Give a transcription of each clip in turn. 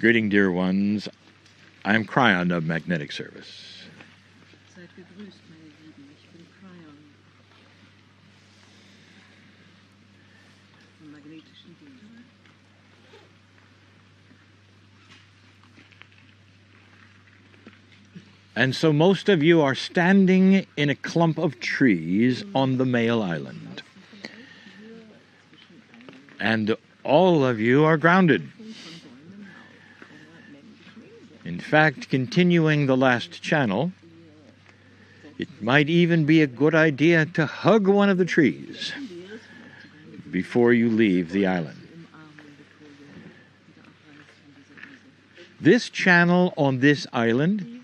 Greeting, dear ones. I am Cryon of Magnetic Service. Seid gegrüßt, meine Lieben. Ich bin Cryon vom magnetischen Dienst. And so most of you are standing in a clump of trees on the male island. And all of you are grounded. In fact, continuing the last channel, it might even be a good idea to hug one of the trees before you leave the island. This channel on this island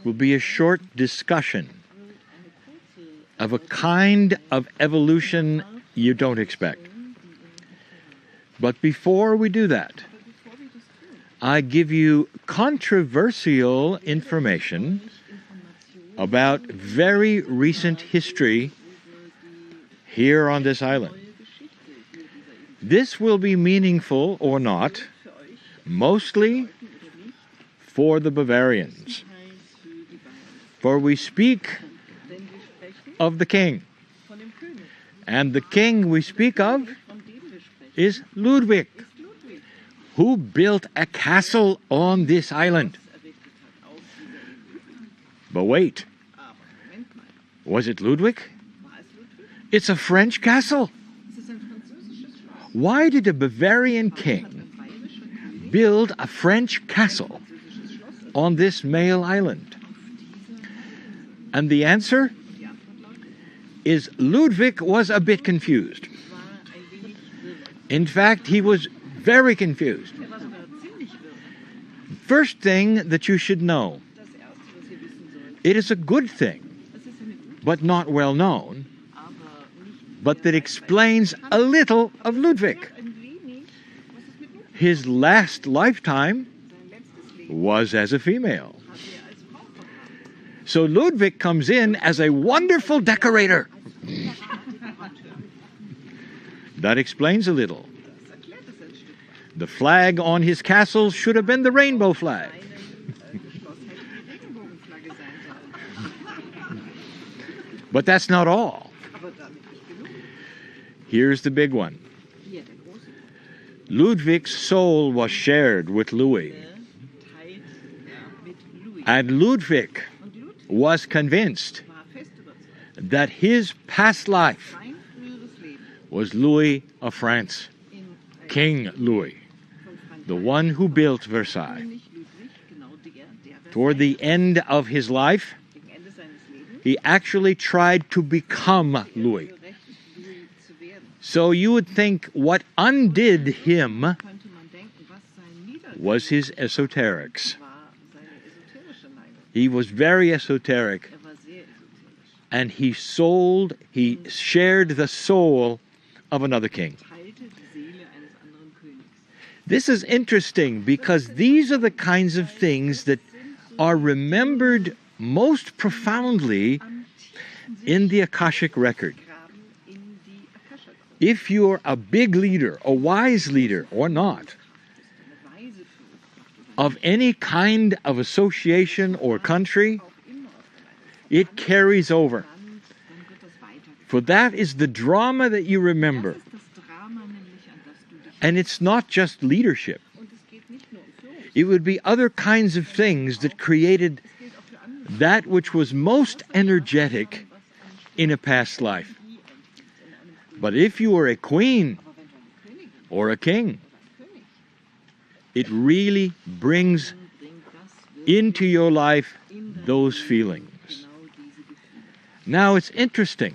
will be a short discussion of a kind of evolution you don't expect. But before we do that, I give you controversial information about very recent history here on this island. This will be meaningful or not, mostly for the Bavarians. For we speak of the king. And the king we speak of is Ludwig, who built a castle on this island. But wait, was it Ludwig? It's a French castle. Why did a Bavarian king build a French castle on this male island? And the answer is Ludwig was a bit confused. In fact, he was very confused. First thing that you should know, it is a good thing, but not well known, but that explains a little of Ludwig. His last lifetime was as a female. So Ludwig comes in as a wonderful decorator. That explains a little. The flag on his castle should have been the rainbow flag. But that's not all. Here's the big one. Ludwig's soul was shared with Louis. And Ludwig was convinced that his past life was Louis of France, King Louis, the one who built Versailles. Toward the end of his life, he actually tried to become Louis. So you would think what undid him was his esoterics. He was very esoteric, and he shared the soul of another king. This is interesting because these are the kinds of things that are remembered most profoundly in the Akashic record. If you're a big leader, a wise leader, or not, of any kind of association or country, it carries over. For that is the drama that you remember. And it's not just leadership. It would be other kinds of things that created that which was most energetic in a past life. But if you were a queen or a king, it really brings into your life those feelings. Now it's interesting.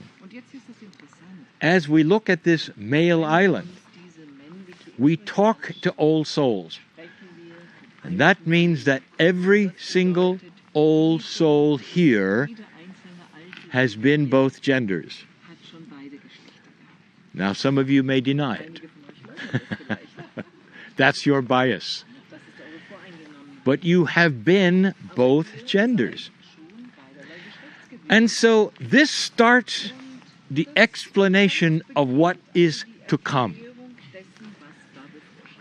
As we look at this male island, we talk to old souls. And that means that every single old soul here has been both genders. Now some of you may deny it. That's your bias. But you have been both genders. And so this starts the explanation of what is to come.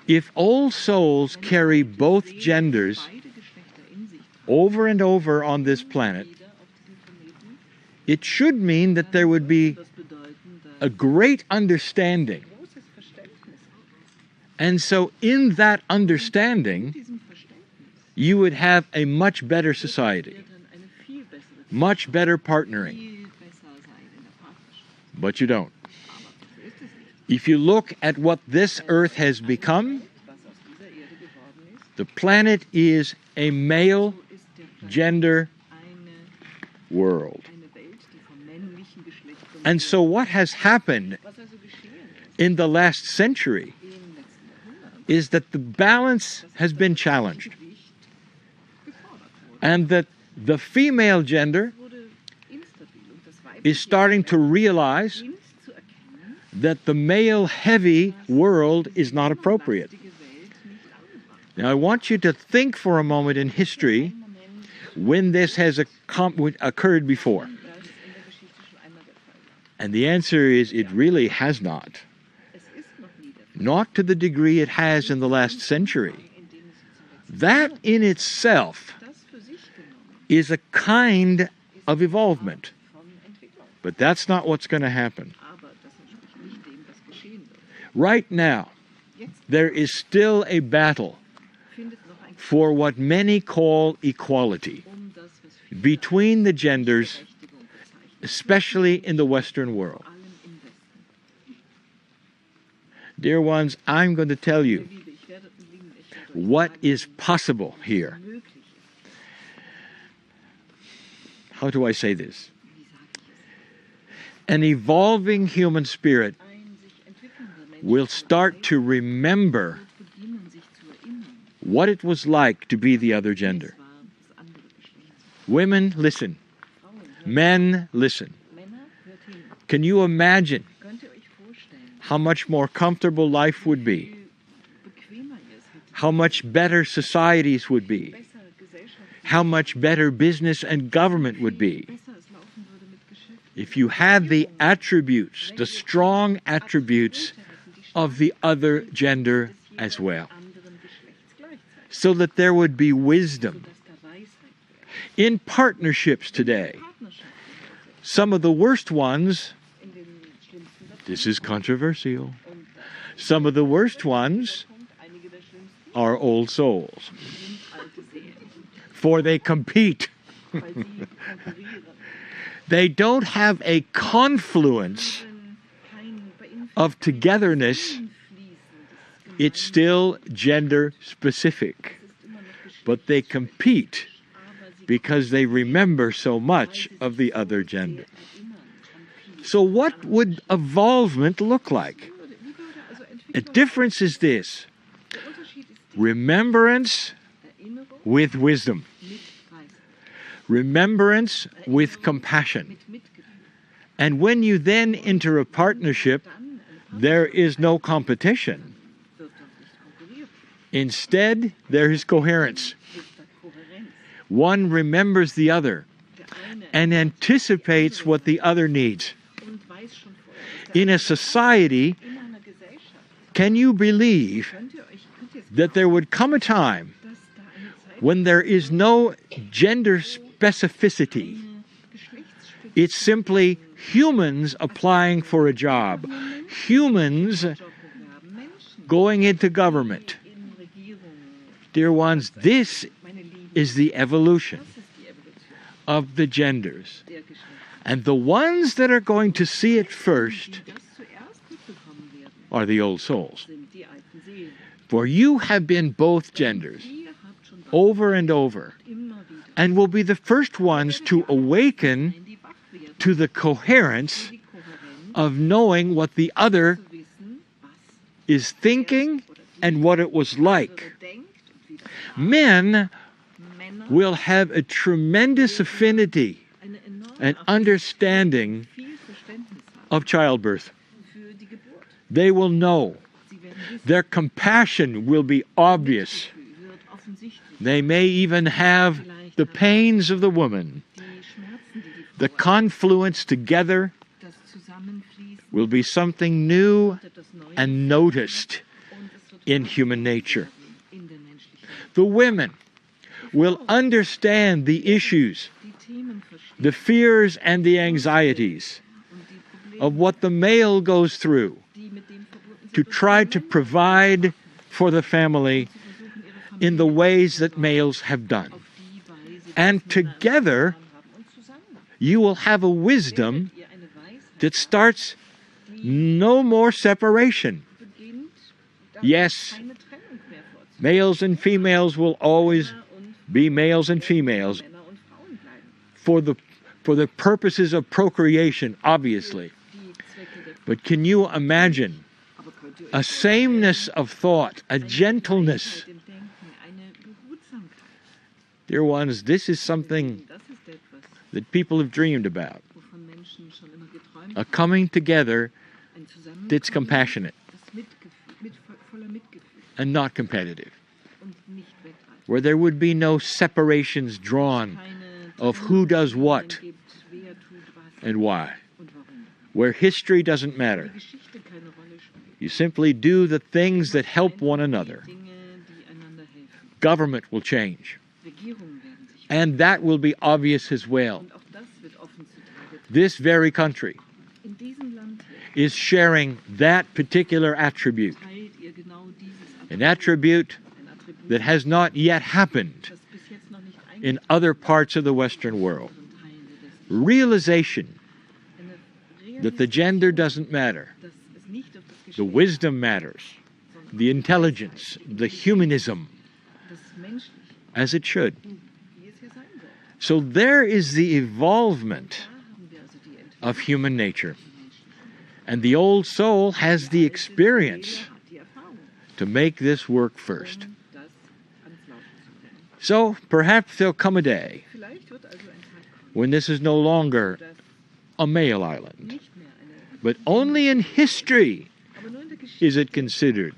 If all souls carry both genders beide Geschlechter in sich tragen, over and over on this planet, wieder auf diesem Planeten, it should mean that there would be das bedeuten, dass a great understanding. großes Verständnis gibt. And so in that In understanding, diesem Verständnis you would have a much better society, wird dann eine viel bessere, much better partnering. viel besser sein in der Partnerschaft. But you don't. Aber so ist es nicht. If you look at what this earth has become, Was aus dieser Erde geworden ist, the planet is a male so ist der Planet gender eine world. Welt, die vom männlichen Geschlecht And dominiert. so what has happened Was also geschehen ist in the last century im letzten Jahrhundert, is that the balance has been challenged, Gewicht gefordert wurde. and that the female gender Es wurde instabil und das is weibliche starting to realize beginnt zu erkennen, that the male heavy world is not appropriate. lastige Welt nicht angebracht. Now, I want you to think for a moment in history Ein Moment, when this has occurred before. das in der Geschichte schon einmal der Fall war. And the answer is it really has not. Es ist noch nie der Fall, Not to the degree it has in the last century. in dem es zuletzt That in itself das für sich genommen is a kind ist of eine evolvement. Art von Entwicklung. But that's not what's going to happen. Aber das entspricht nicht dem, was geschehen wird. Right now, Jetzt there is still a battle findet noch ein for what many call equality das, was viele between the genders, Berechtigung bezeichnen, especially in the Western world. vor allem im Westen. Dear ones, I'm going to tell you Liebe, ich werde euch what sagen, is possible here. möglich ist. How do I say this? Wie sage ich es? An evolving human spirit Ein sich entwickelnder Mensch will start to remember wird beginnen, sich zu erinnern, what it was like to be the other wie es gender. war, das andere Geschlecht zu Women, listen. sein. Frauen, hört Men, listen. Männer, hört hin. Can you imagine Könnt ihr euch vorstellen, how much more comfortable life would be? wie bequemer ihr es hättet, How much better societies would be? besser Gesellschaft, How much better business and government would be besser es laufen würde mit Geschäften. if you had the attributes, the strong attributes of the other gender as well, Anderen Geschlechts gleichzeitig, so that there would be wisdom sodass da Weisheit wäre. in partnerships today. Partnerschaften heute, Some of the worst ones, in den schlimmsten davon, this is controversial, und das some of the worst ones Punkt, einige der schlimmsten are old souls, sind alte Seelen, for they compete. weil sie konkurrieren. They don't have a confluence Bei ihnen of togetherness. fließendes It's still gender specific, ist immer noch but they compete aber sie because they remember so much of the other gender. erinnern an viel. So what would evolvement look like? Wie würde also A Entwicklung difference is this: der Unterschied ist die remembrance Erinnerung with wisdom, mit Weisheit, remembrance with compassion. mit Mitgefühl. And when you then enter a partnership, Dann eine there is no competition. wird dort nicht konkurriert, Instead, there is coherence. ist da Kohärenz. One remembers the other Der eine and anticipates what the other needs. und weiß schon vorher, dass der In a society, in einer Gesellschaft, can you believe könnt ihr es that there would come a time dass da eine Zeit when there is no gender specificity? eine Geschlechtsspezifik It's simply humans applying for a job, humans Job bewerben, Menschen going into government. in Regierungen. Dear ones, this Meine Lieben, is the evolution das ist die Evolution of the genders. der Geschlechter. And the ones that are going to see it first Die das zuerst mitbekommen werden, are the old souls. sind die alten Seelen. For you have been both genders Ihr habt schon over and over, immer wieder and will be the first ones to awaken die wach werden, to the coherence die Kohärenz of knowing what the other zu wissen, was is thinking and what it was like. der denkt und wie das Men Männer will have a tremendous affinity eine enorme and understanding viel Verständnis haben of childbirth. für die Geburt. They will know. Sie werden wissen, Their compassion will be obvious. wird offensichtlich They may even have the pains of the woman. die Schmerzen, die die The Frau hat, confluence together das Zusammenfließen, will be something new etwas Neues and noticed. und es wird in human nature. in der menschlichen The women will understand the issues, die Themen verstehen the fears and the anxieties und die Probleme, of what the male goes through die mit dem verbunden to sind, try to provide for the family zu versuchen, ihre in the Familie ways that males have done. auf die Weise, And wie es Männer together, getan haben. Und zusammen you will have a wisdom werdet ihr eine Weisheit that starts no more separation. beginnt, dass Yes, keine Trennung mehr vorzieht. males and females will always Männer und be males and females Männer und Frauen bleiben. for the purposes of procreation, obviously. Die Zwecke der But can you imagine Aber könnt ihr euch a sameness of thought, a gentleness? mit dem Denken, eine Behutsamkeit, Dear ones, this is something das ist etwas, that people have dreamed about. wovon Menschen schon immer geträumt A haben. coming together Ein Zusammenkommen, that's compassionate das voller Mitgefühl and not competitive, und nicht Wettreif. where there would be no separations drawn Keine of who does Trennungen what gibt, wer tut was and why, und warum. where history doesn't matter. Die Geschichte keine Rolle spielt. You simply do the things that help one another. Die Dinge, die einander helfen. Government will change, Regierungen werden sich and that will be obvious as well. und auch das wird offen zutage treten. This very country In diesem Land hier is sharing that particular attribute, teilt ihr genau dieses an attribute ein Attribut, that has not yet happened das bis jetzt noch nicht in other parts of the Western world. eingetreten Teilen Realization Eine that the gender doesn't matter, dass es nicht auf das the Geschlecht, wisdom matters, the intelligence, the humanism, das Menschliche, as it should. wie es hier sein soll. So there is the evolvement Da haben wir also die Entwicklung of human nature. des Menschen. And the old soul has the experience Jeder hat die Erfahrung, to make this work first. das ans Laufen zu bringen. So perhaps there'll come a day Vielleicht wird also ein Tag kommen, when this is no longer dass a male island, nicht mehr eine, but only in history aber nur in der Geschichte is it considered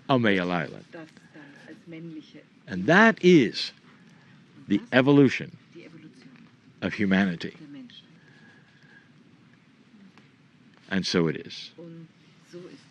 a male island. das dann als männliche, And that is the evolution die Evolution of humanity. der Menschen. And so it is. Und so ist